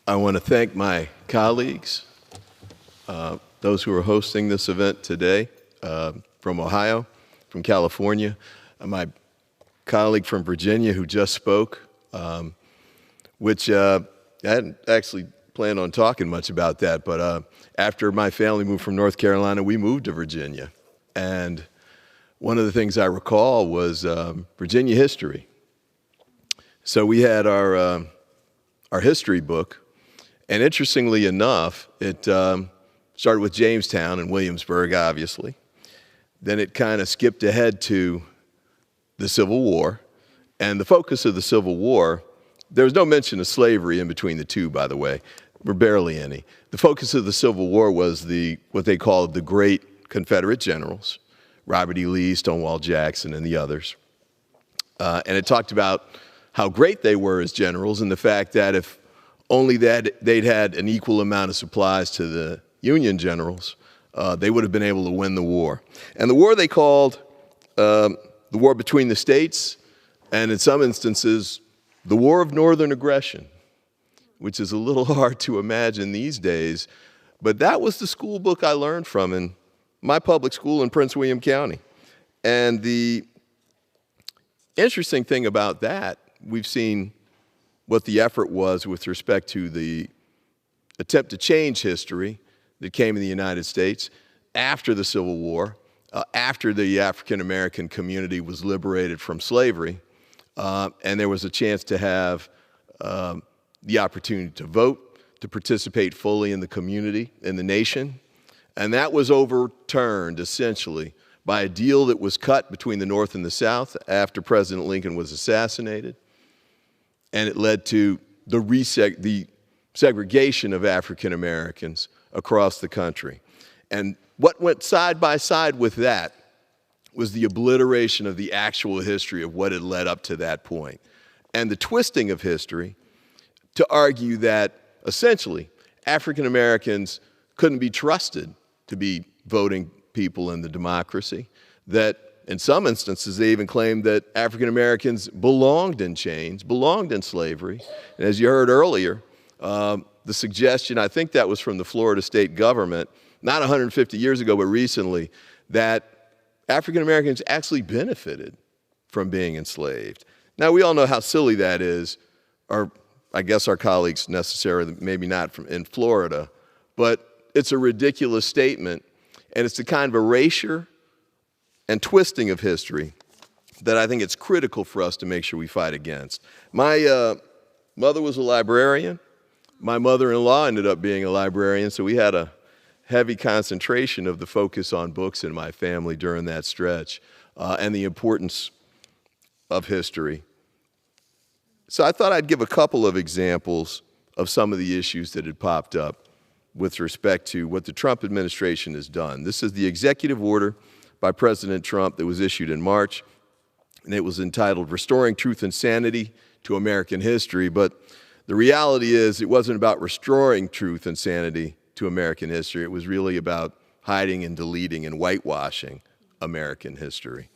I want to thank my colleagues, those who are hosting this event today, from Ohio, from California, my colleague from Virginia who just spoke, which I hadn't actually planned on talking much about that, but after my family moved from North Carolina, we moved to Virginia. And one of the things I recall was Virginia history. So we had our history book, and interestingly enough, it started with Jamestown and Williamsburg, obviously. Then it kind of skipped ahead to the Civil War, and the focus of the Civil War, there was no mention of slavery in between the two, by the way, or barely any. The focus of the Civil War was what they called the great Confederate generals, Robert E. Lee, Stonewall Jackson, and the others. And it talked about how great they were as generals and the fact that if only they'd had an equal amount of supplies to the Union generals, they would have been able to win the war. And the war they called the war between the states, and in some instances, the War of Northern Aggression, which is a little hard to imagine these days, but that was the school book I learned from in my public school in Prince William County. And the interesting thing about that, we've seen what the effort was with respect to the attempt to change history that came in the United States after the Civil War, after the African-American community was liberated from slavery, and there was a chance to have the opportunity to vote, to participate fully in the community, in the nation. And that was overturned, essentially, by a deal that was cut between the North and the South after President Lincoln was assassinated. And it led to the segregation of African Americans across the country. And what went side by side with that was the obliteration of the actual history of what had led up to that point, and the twisting of history to argue that, essentially, African Americans couldn't be trusted to be voting people in the democracy, that in some instances, they even claimed that African Americans belonged in chains, belonged in slavery. And as you heard earlier, the suggestion, I think that was from the Florida state government, not 150 years ago, but recently, that African Americans actually benefited from being enslaved. Now, we all know how silly that is, or I guess our colleagues necessarily, maybe not in Florida, but it's a ridiculous statement, and it's the kind of erasure and twisting of history that I think it's critical for us to make sure we fight against. My mother was a librarian. My mother-in-law ended up being a librarian, so we had a heavy concentration of the focus on books in my family during that stretch, and the importance of history. So I thought I'd give a couple of examples of some of the issues that had popped up with respect to what the Trump administration has done. This is the executive order by President Trump that was issued in March, and it was entitled Restoring Truth and Sanity to American History. But the reality is it wasn't about restoring truth and sanity to American history. It was really about hiding and deleting and whitewashing American history.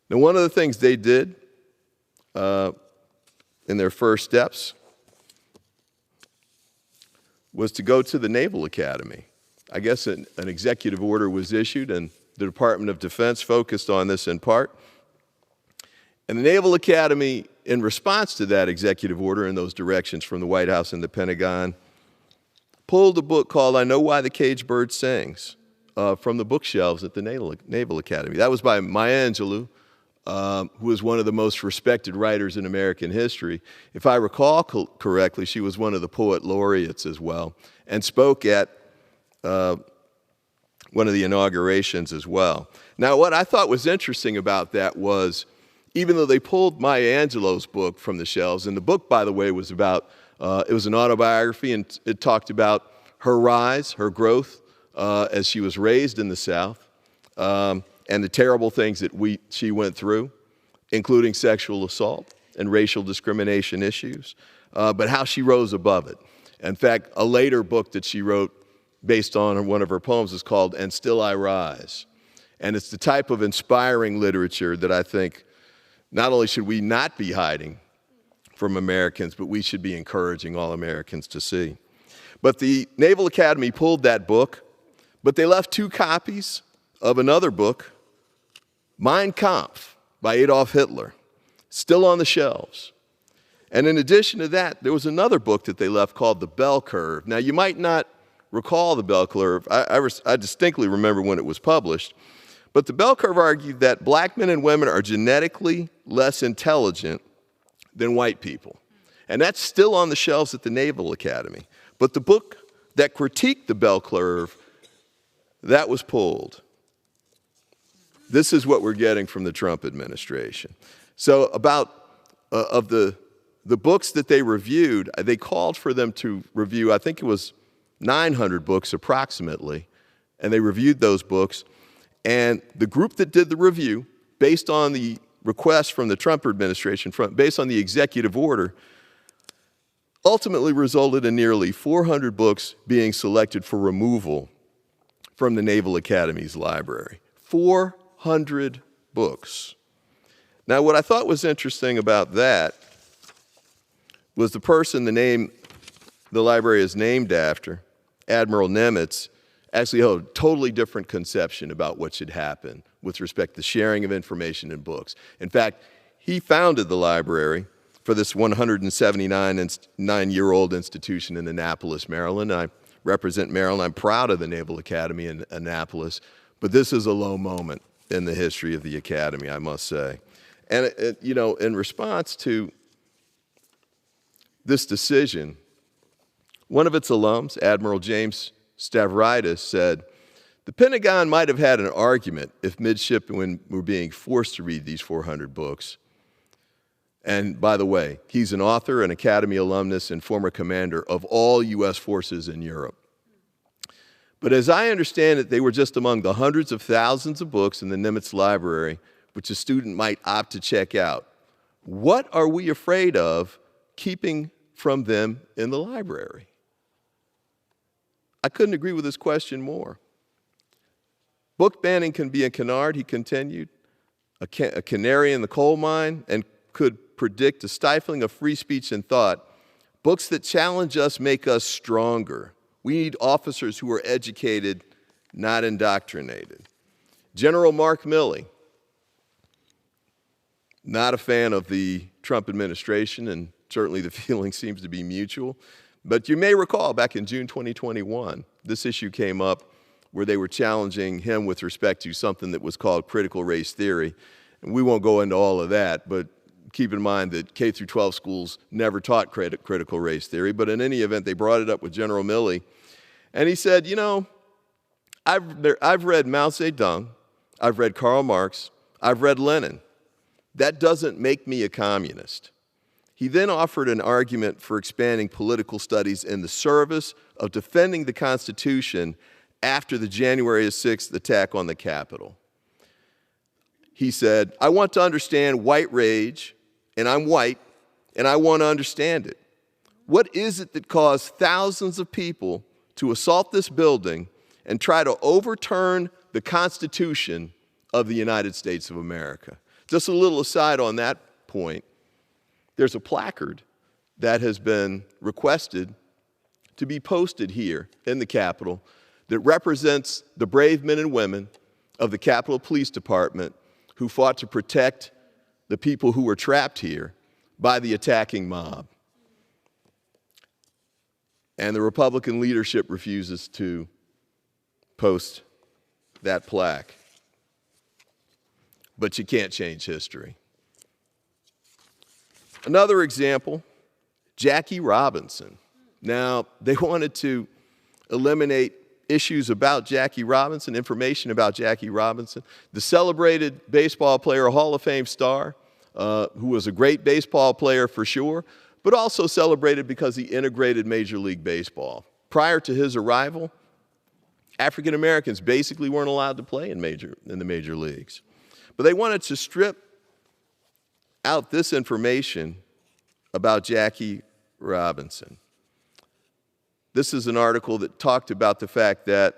Now, one of the things they did in their first steps was to go to the Naval Academy. I guess an executive order was issued, and the Department of Defense focused on this in part. And the Naval Academy, in response to that executive order and those directions from the White House and the Pentagon, pulled a book called I Know Why the Caged Bird Sings from the bookshelves at the Naval Academy. That was by Maya Angelou, who is one of the most respected writers in American history. If I recall correctly, she was one of the poet laureates as well, and spoke at one of the inaugurations as well. Now, what I thought was interesting about that was, even though they pulled Maya Angelou's book from the shelves, and the book, by the way, was about, it was an autobiography, and it talked about her rise, her growth as she was raised in the South, and the terrible things that she went through, including sexual assault and racial discrimination issues, but how she rose above it. In fact, a later book that she wrote based on one of her poems is called And Still I Rise. And it's the type of inspiring literature that I think not only should we not be hiding from Americans, but we should be encouraging all Americans to see. But the Naval Academy pulled that book, but they left 2 copies of another book, Mein Kampf by Adolf Hitler, still on the shelves. And in addition to that, there was another book that they left called The Bell Curve. Now, you might not recall The Bell Curve. I distinctly remember when it was published. But The Bell Curve argued that black men and women are genetically less intelligent than white people. And that's still on the shelves at the Naval Academy. But the book that critiqued The Bell Curve, that was pulled. This is what we're getting from the Trump administration. So of the books that they reviewed, they called for them to review, I think it was 900 books approximately, and they reviewed those books. And the group that did the review, based on the request from the Trump administration, based on the executive order, ultimately resulted in nearly 400 books being selected for removal from the Naval Academy's library. 400 books. Now, what I thought was interesting about that was the person the library is named after, Admiral Nimitz, actually held a totally different conception about what should happen with respect to sharing of information and books. In fact, he founded the library for this 179-year-old institution in Annapolis, Maryland. I represent Maryland. I'm proud of the Naval Academy in Annapolis, but this is a low moment in the history of the Academy, I must say. And, in response to this decision, one of its alums, Admiral James Stavridis, said, "The Pentagon might have had an argument if midshipmen were being forced to read these 400 books." And by the way, he's an author, an Academy alumnus, and former commander of all U.S. forces in Europe. But as I understand it, they were just among the hundreds of thousands of books in the Nimitz Library which a student might opt to check out. What are we afraid of keeping from them in the library? I couldn't agree with this question more. Book banning can be a canard, he continued, a canary in the coal mine, and could predict a stifling of free speech and thought. Books that challenge us make us stronger. We need officers who are educated, not indoctrinated. General Mark Milley, not a fan of the Trump administration, and certainly the feeling seems to be mutual. But you may recall back in June 2021, this issue came up where they were challenging him with respect to something that was called critical race theory. And we won't go into all of that, but keep in mind that K through 12 schools never taught critical race theory. But in any event, they brought it up with General Milley. And he said, I've read Mao Zedong, I've read Karl Marx, I've read Lenin. That doesn't make me a communist. He then offered an argument for expanding political studies in the service of defending the Constitution after the January 6th attack on the Capitol. He said, I want to understand white rage, and I'm white, and I want to understand it. What is it that caused thousands of people to assault this building and try to overturn the Constitution of the United States of America? Just a little aside on that point. There's a placard that has been requested to be posted here in the Capitol that represents the brave men and women of the Capitol Police Department who fought to protect the people who were trapped here by the attacking mob. And the Republican leadership refuses to post that plaque. But you can't change history. Another example, Jackie Robinson. Now, they wanted to eliminate issues about Jackie Robinson, information about Jackie Robinson, the celebrated baseball player, Hall of Fame star, who was a great baseball player for sure, but also celebrated because he integrated Major League Baseball. Prior to his arrival, African Americans basically weren't allowed to play in the major leagues. But they wanted to strip out this information about Jackie Robinson. This is an article that talked about the fact that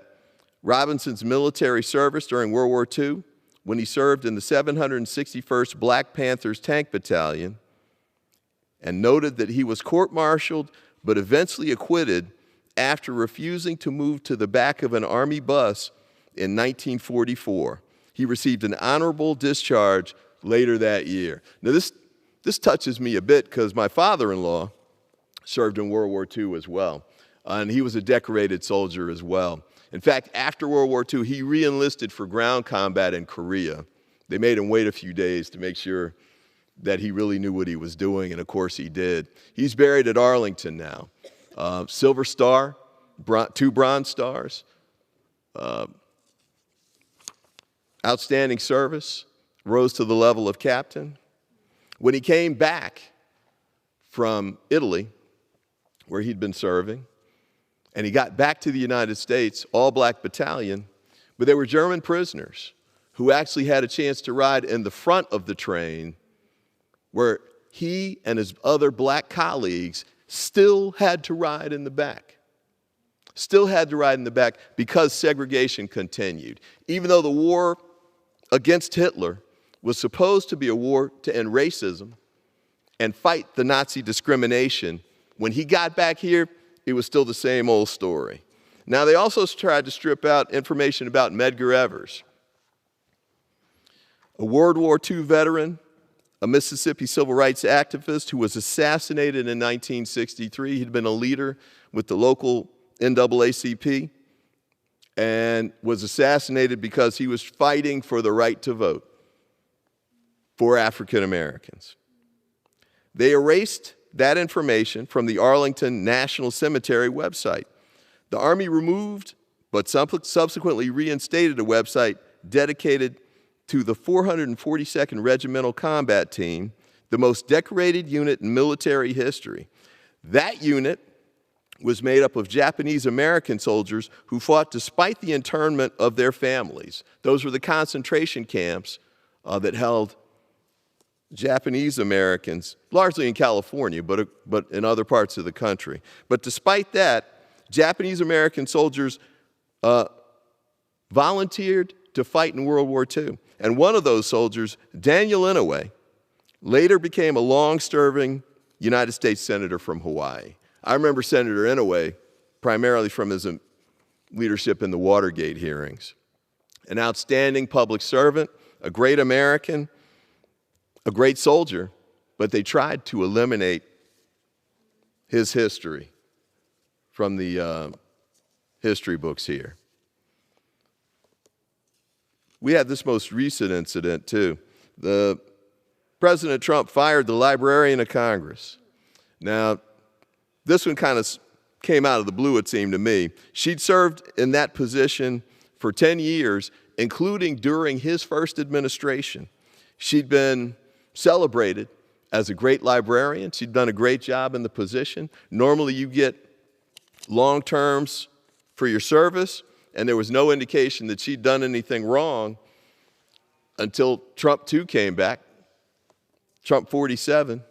Robinson's military service during World War II, when he served in the 761st Black Panthers Tank Battalion, and noted that he was court-martialed but eventually acquitted after refusing to move to the back of an Army bus in 1944. He received an honorable discharge later that year. Now, this touches me a bit because my father-in-law served in World War II as well, and he was a decorated soldier as well. In fact, after World War II, he re-enlisted for ground combat in Korea. They made him wait a few days to make sure that he really knew what he was doing, and of course he did. He's buried at Arlington now. Silver Star, 2 Bronze Stars, outstanding service, rose to the level of captain. When he came back from Italy, where he'd been serving, and he got back to the United States, all-black battalion, but there were German prisoners who actually had a chance to ride in the front of the train, where he and his other black colleagues still had to ride in the back. Still had to ride in the back because segregation continued. Even though the war against Hitler was supposed to be a war to end racism and fight the Nazi discrimination, when he got back here, it was still the same old story. Now, they also tried to strip out information about Medgar Evers, a World War II veteran, a Mississippi civil rights activist who was assassinated in 1963. He'd been a leader with the local NAACP and was assassinated because he was fighting for the right to vote for African Americans. They erased that information from the Arlington National Cemetery website. The Army removed, but subsequently reinstated a website dedicated to the 442nd Regimental Combat Team, the most decorated unit in military history. That unit was made up of Japanese American soldiers who fought despite the internment of their families. Those were the concentration camps that held Japanese Americans, largely in California, but in other parts of the country. But despite that, Japanese American soldiers volunteered to fight in World War II. And one of those soldiers, Daniel Inouye, later became a long-serving United States Senator from Hawaii. I remember Senator Inouye primarily from his leadership in the Watergate hearings. An outstanding public servant, a great American, a great soldier, but they tried to eliminate his history from the history books here. We had this most recent incident, too. President Trump fired the Librarian of Congress. Now, this one kind of came out of the blue, it seemed to me. She'd served in that position for 10 years, including during his first administration. She'd been celebrated as a great librarian. She'd done a great job in the position. Normally, you get long terms for your service, and there was no indication that she'd done anything wrong until Trump 2 came back, Trump 47,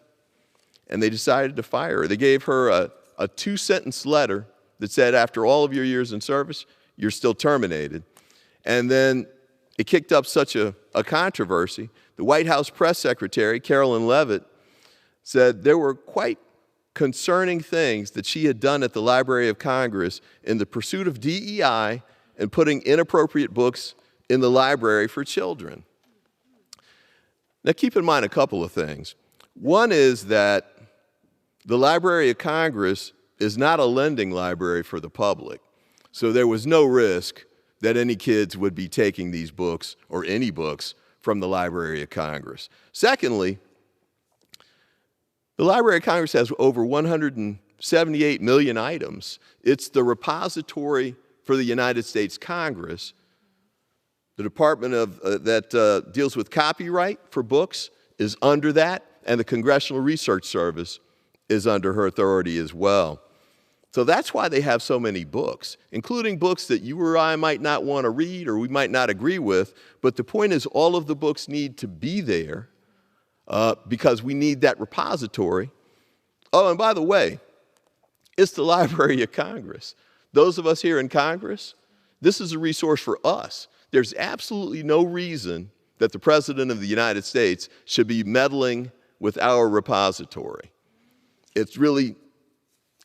and they decided to fire her. They gave her a 2-sentence letter that said, after all of your years in service, you're still terminated. And then it kicked up such a controversy. The White House press secretary, Carolyn Leavitt, said there were quite concerning things that she had done at the Library of Congress in the pursuit of DEI and putting inappropriate books in the library for children. Now, keep in mind a couple of things. One is that the Library of Congress is not a lending library for the public, so there was no risk that any kids would be taking these books or any books from the Library of Congress. Secondly, the Library of Congress has over 178 million items. It's the repository for the United States Congress. The department that deals with copyright for books is under that, and the Congressional Research Service is under her authority as well. So that's why they have so many books, including books that you or I might not want to read or we might not agree with, but the point is all of the books need to be there because we need that repository. Oh, and by the way, it's the Library of Congress. Those of us here in Congress, this is a resource for us. There's absolutely no reason that the President of the United States should be meddling with our repository. It's really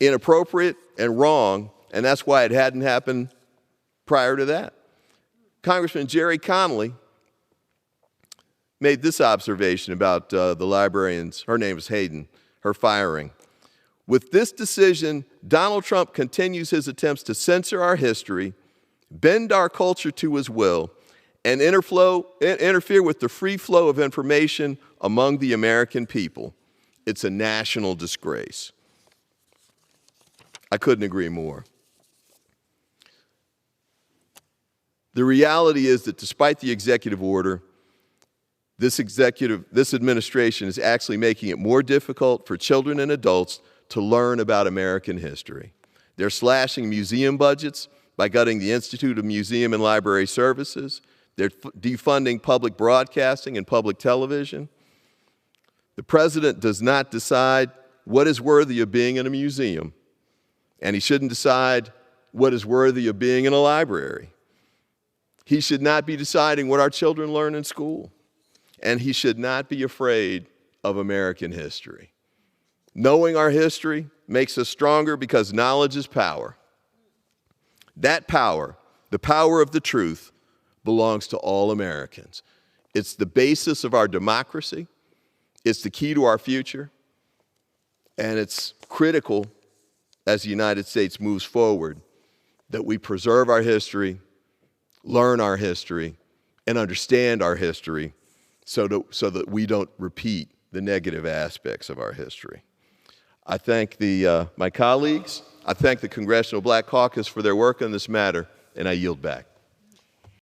inappropriate and wrong, and that's why it hadn't happened prior to that. Congressman Jerry Connolly made this observation about the librarians, her name is Hayden, her firing. With this decision, Donald Trump continues his attempts to censor our history, bend our culture to his will, and interfere with the free flow of information among the American people. It's a national disgrace. I couldn't agree more. The reality is that despite the executive order, this administration is actually making it more difficult for children and adults to learn about American history. They're slashing museum budgets by gutting the Institute of Museum and Library Services. They're defunding public broadcasting and public television. The president does not decide what is worthy of being in a museum, and he shouldn't decide what is worthy of being in a library. He should not be deciding what our children learn in school, and he should not be afraid of American history. Knowing our history makes us stronger because knowledge is power. That power, the power of the truth, belongs to all Americans. It's the basis of our democracy. It's the key to our future. And it's critical as the United States moves forward that we preserve our history, learn our history, and understand our history so that we don't repeat the negative aspects of our history. I thank my colleagues. I thank the Congressional Black Caucus for their work on this matter, and I yield back.